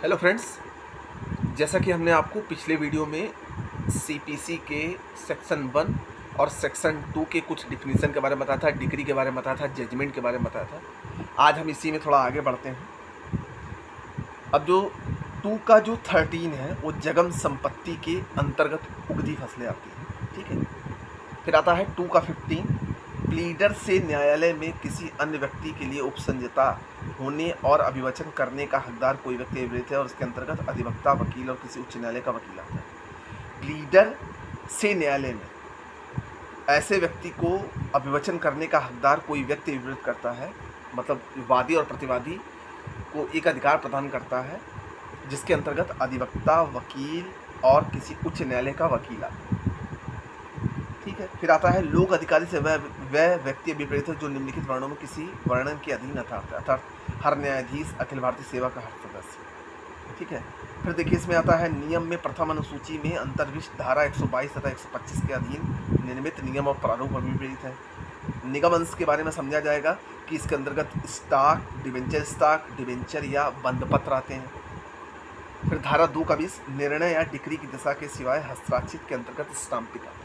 Hello friends, जैसा कि हमने आपको पिछले वीडियो में सीपीसी के सेक्शन 1 और सेक्शन 2 के कुछ डिफिनीशन के बारे में बताया था, डिग्री के बारे में बताया था, जजमेंट के बारे में बताया था। आज हम इसी में थोड़ा आगे बढ़ते हैं। अब जो 2 का जो 13 है वो जगम संपत्ति के अंतर्गत उगती फसलें आती हैं, ठीक है। फिर आता है 2 का 15, प्लीडर से न्यायालय में किसी अन्य व्यक्ति के लिए उपसंजता होने और अभिवचन करने का हकदार कोई व्यक्ति विवरित है और उसके अंतर्गत अधिवक्ता, वकील और किसी उच्च न्यायालय का वकील आता है। प्लीडर से न्यायालय में ऐसे व्यक्ति को अभिवचन करने का हकदार कोई व्यक्ति विवरित करता है, मतलब वादी और प्रतिवादी को एक अधिकार प्रदान करता है जिसके अंतर्गत अधिवक्ता, वकील और किसी उच्च न्यायालय का वकील आता है, ठीक है। फिर आता है लोक अधिकारी से वह व्यक्ति विपरीत है जो निम्नलिखित वर्णों में किसी वर्णन के अधीन अर्थात हर न्यायाधीश, अखिल भारतीय सेवा का हर सदस्य, ठीक है। फिर देखिए इसमें आता है नियम में प्रथम अनुसूची में अंतर्विष्ट धारा 122 तथा 125 के अधीन निर्मित नियम और प्रारूप विपरीत है। निगम अंश के बारे में समझा जाएगा कि इसके अंतर्गत स्टॉक, डिवेंचर या बंधपत्र आते हैं। फिर धारा 2 का 20 निर्णय या डिक्री की दिशा के सिवाय हस्ताक्षरित के अंतर्गत स्टाम्पिंग आता है,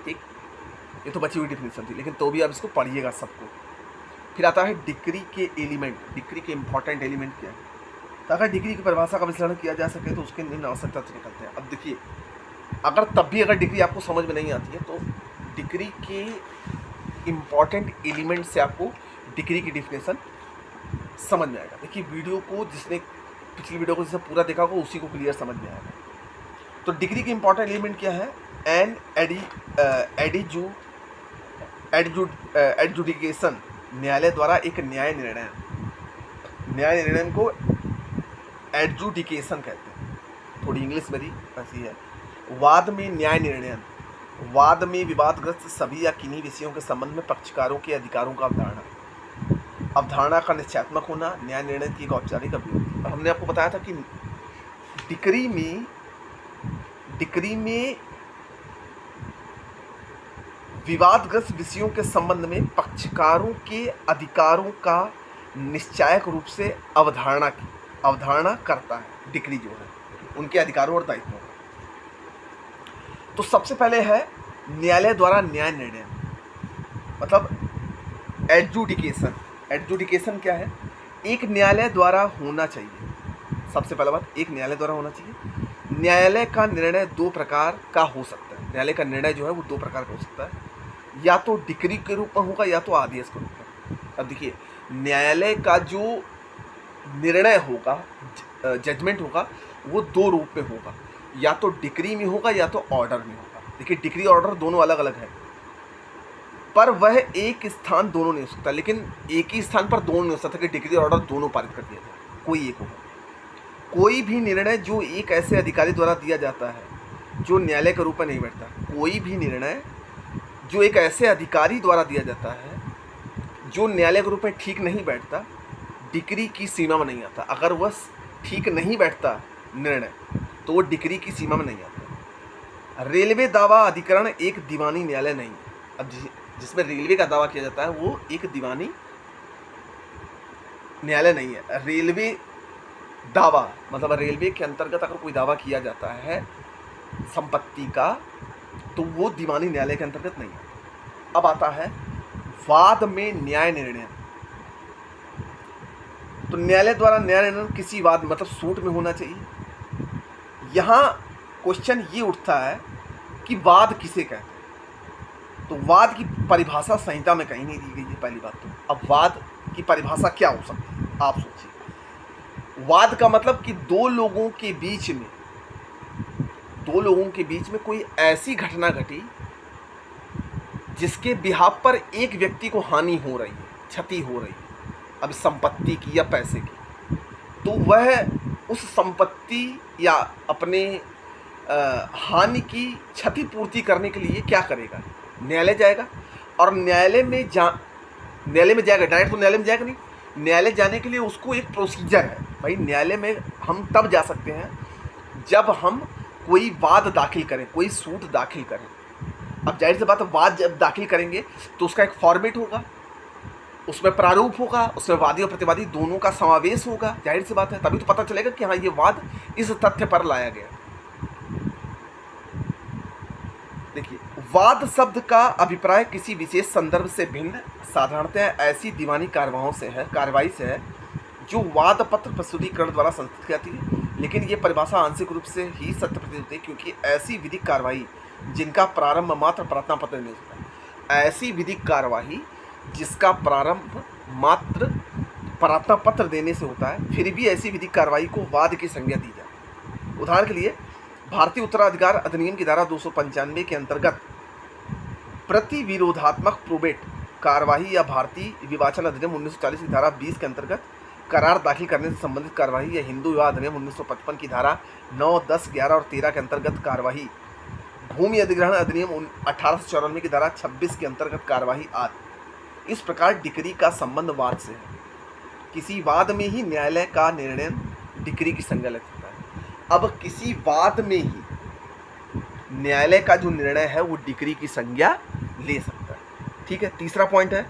ठीक। ये तो बची हुई डिफिनेशन थी, लेकिन तो भी आप इसको पढ़िएगा सबको। फिर आता है डिक्री के एलिमेंट, डिक्री के इंपॉर्टेंट एलिमेंट क्या है। तो अगर डिक्री की परिभाषा का विश्लेषण किया जा सके तो उसके निम्न आवश्यक तथ्य निकलते हैं। अब देखिए, अगर डिग्री आपको समझ में नहीं आती है तो डिग्री के इम्पॉर्टेंट एलिमेंट से आपको डिग्री की डिफिनेशन समझ में आएगा। देखिए वीडियो को जिसने पिछली वीडियो को जिसने पूरा देखा होगा उसी को क्लियर समझ में आएगा। तो डिग्री के इम्पॉर्टेंट एलिमेंट क्या है? एन एडजुडिकेशन, न्यायालय द्वारा एक न्याय निर्णय को एडजुडिकेशन कहते हैं, थोड़ी इंग्लिश मेरी ऐसी है। वाद में न्याय निर्णय, वाद में विवादग्रस्त सभी या किन्हीं विषयों के संबंध में पक्षकारों के अधिकारों का अवधारणा का निश्चयात्मक होना, न्याय निर्णय की एक औपचारिक अभिव्यक्ति। और हमने आपको बताया था कि डिक्री में विवादग्रस्त विषयों के संबंध में पक्षकारों के अधिकारों का निश्चायक रूप से अवधारणा करता है। डिक्री जो है उनके अधिकारों और दायित्वों का। तो सबसे पहले है न्यायालय द्वारा न्याय निर्णय, मतलब एडजुडिकेशन। एडजुडिकेशन क्या है? एक न्यायालय द्वारा होना चाहिए। सबसे पहला बात, एक न्यायालय द्वारा होना चाहिए। न्यायालय का निर्णय 2 प्रकार का हो सकता है। न्यायालय का निर्णय जो है वो 2 प्रकार का हो सकता है, या तो डिक्री के रूप में होगा या तो आदेश के रूप में। अब देखिए, न्यायालय का जो निर्णय होगा, जजमेंट होगा, वो 2 रूप में होगा, या तो डिक्री में होगा या तो ऑर्डर में होगा। देखिए डिक्री ऑर्डर दोनों अलग अलग है, पर वह एक स्थान दोनों नहीं हो सकता, लेकिन एक ही स्थान पर दोनों नहीं हो सकता कि डिक्री ऑर्डर दोनों पारित कर दिया जाए, कोई एक होगा। कोई भी निर्णय जो एक ऐसे अधिकारी द्वारा दिया जाता है जो न्यायालय के रूप में नहीं बैठता, कोई भी निर्णय जो एक ऐसे अधिकारी द्वारा दिया जाता है जो न्यायालय के रूप में ठीक नहीं बैठता, डिक्री की सीमा में नहीं आता। अगर वह ठीक नहीं बैठता निर्णय तो वो डिक्री की सीमा में नहीं आता। रेलवे दावा अधिकरण एक दीवानी न्यायालय नहीं है। अब जिसमें रेलवे का दावा किया जाता है वो एक दीवानी न्यायालय नहीं है। रेलवे दावा मतलब रेलवे के अंतर्गत अगर कोई दावा किया जाता है संपत्ति का तो वो दीवानी न्यायालय के अंतर्गत नहीं है। अब आता है वाद में न्याय निर्णय। तो न्यायालय द्वारा न्याय निर्णय किसी वाद मतलब सूट में होना चाहिए। यहाँ क्वेश्चन ये उठता है कि वाद किसे कहते हैं। तो वाद की परिभाषा संहिता में कहीं नहीं दी गई है, पहली बात तो। अब वाद की परिभाषा क्या हो सकती है, आप सोचिए। वाद का मतलब कि दो लोगों के बीच में कोई ऐसी घटना घटी जिसके बिहाफ पर एक व्यक्ति को हानि हो रही है, क्षति हो रही है, अब संपत्ति की या पैसे की, तो वह उस संपत्ति या अपने हानि की क्षतिपूर्ति करने के लिए क्या करेगा? न्यायालय जाएगा। और न्यायालय में जाएगा, डायरेक्ट तो न्यायालय में जाएगा नहीं। न्यायालय जाने के लिए उसको एक प्रोसीजर है। भाई न्यायालय में हम तब जा सकते हैं जब हम कोई वाद दाखिल करें, कोई सूट दाखिल करें। अब जाहिर सी बात है, वाद जब दाखिल करेंगे तो उसका एक फॉर्मेट होगा। उसमें प्रारूप होगा, उसमें वादी और प्रतिवादी दोनों का समावेश होगा, जाहिर सी बात है, तभी तो पता चलेगा कि हाँ ये वाद इस तथ्य पर लाया गया। देखिए, वाद शब्द का अभिप्राय किसी विशेष संदर्भ से भिन्न साधारणतः ऐसी दीवानी कार्रवाई से है जो वाद पत्र प्रस्तुतिकरण द्वारा संस्कृत की जाती है, लेकिन ये परिभाषा आंशिक रूप से ही सत्य प्रतीत होती है, क्योंकि ऐसी विधिक कार्रवाई जिनका प्रारंभ मात्र प्रार्थना पत्र देने से होता है, ऐसी विधिक कार्रवाई जिसका प्रारंभ मात्र प्रार्थना पत्र देने से होता है, फिर भी ऐसी विधिक कार्रवाई को वाद की संज्ञा दी जाती है। उदाहरण के लिए भारतीय उत्तराधिकार अधिनियम की धारा 295 के अंतर्गत प्रतिविरोधात्मक प्रोबेट कार्यवाही या भारतीय विवाचन अधिनियम 1940 की धारा 20 के अंतर्गत करार दाखिल करने से संबंधित कार्यवाही या हिंदू विवाह अधिनियम 1955 की धारा 9, 10, 11 और 13 के अंतर्गत कार्यवाही, भूमि अधिग्रहण अधिनियम 1894 की धारा 26 के अंतर्गत कार्यवाही आदि। इस प्रकार डिक्री का संबंध वाद से है। किसी वाद में ही न्यायालय का निर्णय डिक्री की संज्ञा ले सकता है। अब किसी वाद में ही न्यायालय का जो निर्णय है वो डिक्री की संज्ञा ले सकता है। ठीक है, तीसरा पॉइंट है,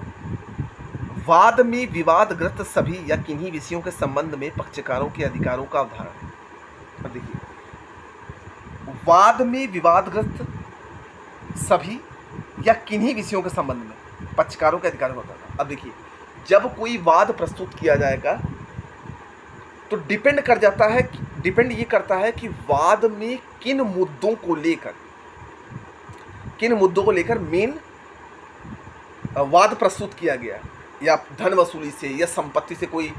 वाद में विवादग्रस्त सभी या किन्हीं विषयों के संबंध में पक्षकारों के अधिकारों का अवधारण। अब देखिए, वाद में विवादग्रस्त सभी या किन्हीं विषयों के संबंध में पक्षकारों के अधिकारों का अवधारण। अब देखिए, जब कोई वाद प्रस्तुत किया जाएगा तो डिपेंड ये करता है कि वाद में किन मुद्दों को लेकर मेन वाद प्रस्तुत किया गया, या धन वसूली से या संपत्ति से कोई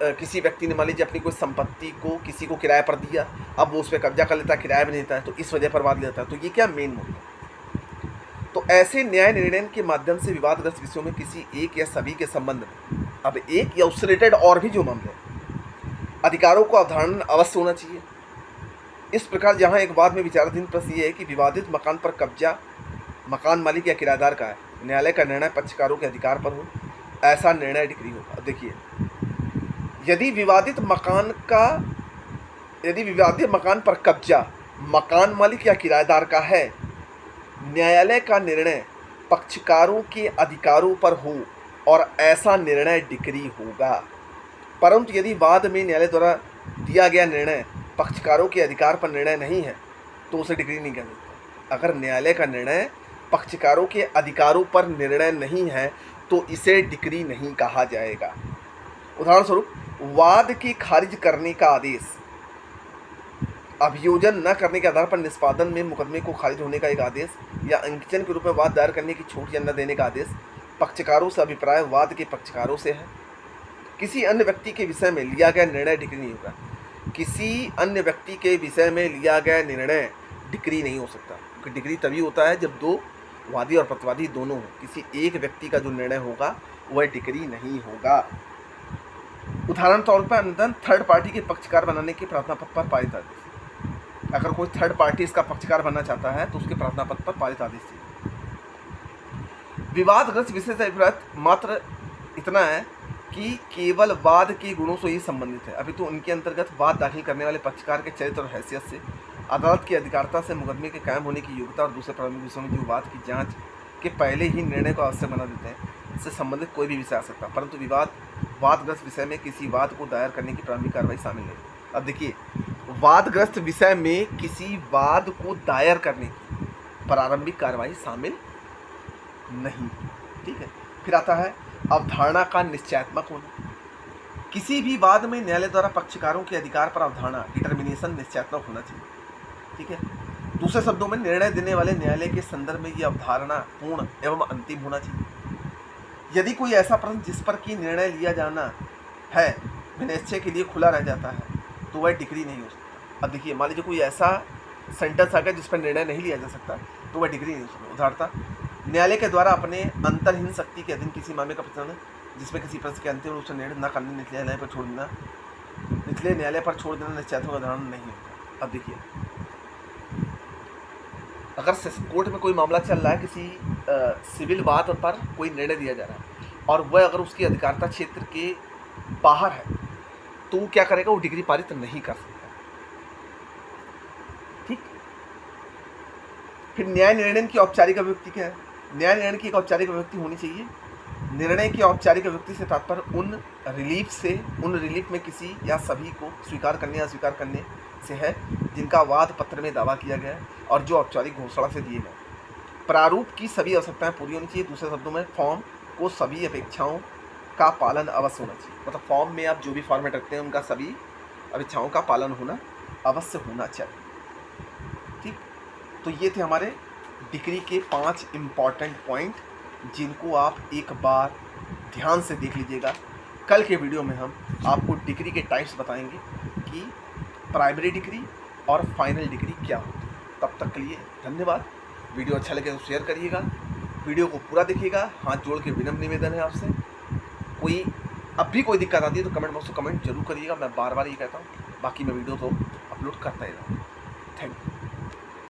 किसी व्यक्ति ने मान लीजिए अपनी कोई संपत्ति को किसी को किराए पर दिया, अब वो उस पर कब्जा कर लेता है, किराए में नहीं देता है, तो इस वजह पर वाद लेता है, तो ये क्या मेन मुद्दा। तो ऐसे न्याय निर्णय के माध्यम से विवादग्रस्त विषयों में किसी एक या सभी के संबंध में, अब एक या उससे रिलेटेड और भी जो मामले, अधिकारों को अवधारण अवश्य होना चाहिए। इस प्रकार जहां एक वाद में विचाराधीन प्रश्न ये है कि विवादित मकान पर कब्जा मकान मालिक या किराएदार का है, न्यायालय का निर्णय पक्षकारों के अधिकार पर हो, ऐसा निर्णय डिक्री होगा। देखिए, यदि विवादित मकान पर कब्जा मकान मालिक या किराएदार का है, न्यायालय का निर्णय पक्षकारों के अधिकारों पर हो और ऐसा निर्णय डिक्री होगा। परंतु यदि वाद में न्यायालय द्वारा दिया गया निर्णय पक्षकारों के अधिकार पर निर्णय नहीं है तो उसे डिक्री नहीं कह सकते। अगर न्यायालय का निर्णय पक्षकारों के अधिकारों पर निर्णय नहीं है तो इसे डिक्री नहीं कहा जाएगा। उदाहरण स्वरूप, वाद के खारिज करने का आदेश, अभियोजन न करने के आधार पर निष्पादन में मुकदमे को खारिज होने का एक आदेश, या अंकीचन के रूप में वाद दायर करने की छूट या न देने का आदेश पक्षकारों से अभिप्राय वाद के पक्षकारों से है। किसी अन्य व्यक्ति के विषय में लिया गया निर्णय डिक्री नहीं होगा। किसी अन्य व्यक्ति के विषय में लिया गया निर्णय डिक्री नहीं हो सकता, क्योंकि डिक्री तभी होता है जब दो वादी और प्रतिवादी दोनों हो। किसी एक व्यक्ति का जो निर्णय होगा वह डिक्री नहीं होगा। उदाहरण तौर पर अंदर थर्ड पार्टी के पक्षकार बनाने के प्रार्थना पत्र पर पारित आदेश। अगर कोई थर्ड पार्टी इसका पक्षकार बनना चाहता है तो उसके प्रार्थना पत्र पर पारित आदेश चाहिए। विवादग्रस्त विषय से मात्र इतना है कि केवल वाद के गुणों से ही संबंधित है, अभी तो उनके अंतर्गत वाद दाखिल करने वाले पक्षकार के चरित्र और हैसियत से, अदालत की अधिकारिता से, मुकदमे के कायम होने की योग्यता और दूसरे प्रारंभिक विषयों में जो वाद की जांच के पहले ही निर्णय को आवश्यक बना देते हैं, इससे संबंधित कोई भी विषय आ सकता है। परंतु वादग्रस्त विषय में किसी वाद को दायर करने की प्रारंभिक कार्रवाई शामिल नहीं। अब देखिए, वादग्रस्त विषय में किसी वाद को दायर करने की प्रारंभिक कार्रवाई शामिल नहीं। ठीक है, फिर आता है अवधारणा का निश्चयात्मक होना। किसी भी वाद में न्यायालय द्वारा पक्षकारों के अधिकार पर अवधारणा डिटर्मिनेशन निश्चयात्मक होना चाहिए। ठीक है, दूसरे शब्दों में निर्णय देने वाले न्यायालय के संदर्भ में यह अवधारणा पूर्ण एवं अंतिम होना चाहिए। यदि कोई ऐसा प्रश्न जिस पर कि निर्णय लिया जाना है विनिश्चय के लिए खुला रह जाता है तो वह डिक्री नहीं हो सकता। अब देखिए, मान लीजिए कोई ऐसा सेंटेंस आ गया जिस पर निर्णय नहीं लिया जा सकता तो वह डिक्री नहीं हो सकता। उदाहरणतः, न्यायालय के द्वारा अपने अंतरहीन शक्ति के अधीन किसी मामले का प्रचलन जिसमें किसी प्रश्न के अंतिम रूप से निर्णय न करने निचले न्यायालय पर छोड़ देना निश्चयात्मक उदाहरण नहीं होता। अब देखिए, अगर कोर्ट में कोई मामला चल रहा है, किसी सिविल वाद पर कोई निर्णय दिया जा रहा है और वह अगर उसकी अधिकारिता क्षेत्र के बाहर है तो वो क्या करेगा, वो डिग्री पारित नहीं कर सकता। ठीक, फिर न्याय निर्णय की औपचारिक अभिव्यक्ति क्या है? न्याय निर्णय की एक औपचारिक अभिव्यक्ति होनी चाहिए। निर्णय की औपचारिक अभिव्यक्ति से तात्पर्य उन रिलीफ में किसी या सभी को स्वीकार करने या अस्वीकार करने से है जिनका वाद पत्र में दावा किया गया है और जो औपचारिक घोषणा से दिए गए। प्रारूप की सभी आवश्यकताएं पूरी होनी चाहिए। दूसरे शब्दों में फॉर्म को सभी अपेक्षाओं का पालन अवश्य होना चाहिए। मतलब फॉर्म में आप जो भी फॉर्मेट रखते हैं उनका सभी अपेक्षाओं का पालन होना अवश्य होना चाहिए। ठीक, तो ये थे हमारे डिग्री के 5 इम्पॉर्टेंट पॉइंट, जिनको आप एक बार ध्यान से देख लीजिएगा। कल के वीडियो में हम आपको डिग्री के टाइप्स बताएंगे कि प्राइमरी डिग्री और फाइनल डिग्री क्या होती है। तब तक के लिए धन्यवाद। वीडियो अच्छा लगे तो शेयर करिएगा, वीडियो को पूरा देखिएगा। हाथ जोड़ के विनम्र निवेदन है आपसे, कोई अब भी कोई दिक्कत आती है तो कमेंट बॉक्स में कमेंट जरूर करिएगा। मैं बार बार ये कहता हूँ, बाकी मैं वीडियो तो अपलोड करता ही रहूँगा। Thank you.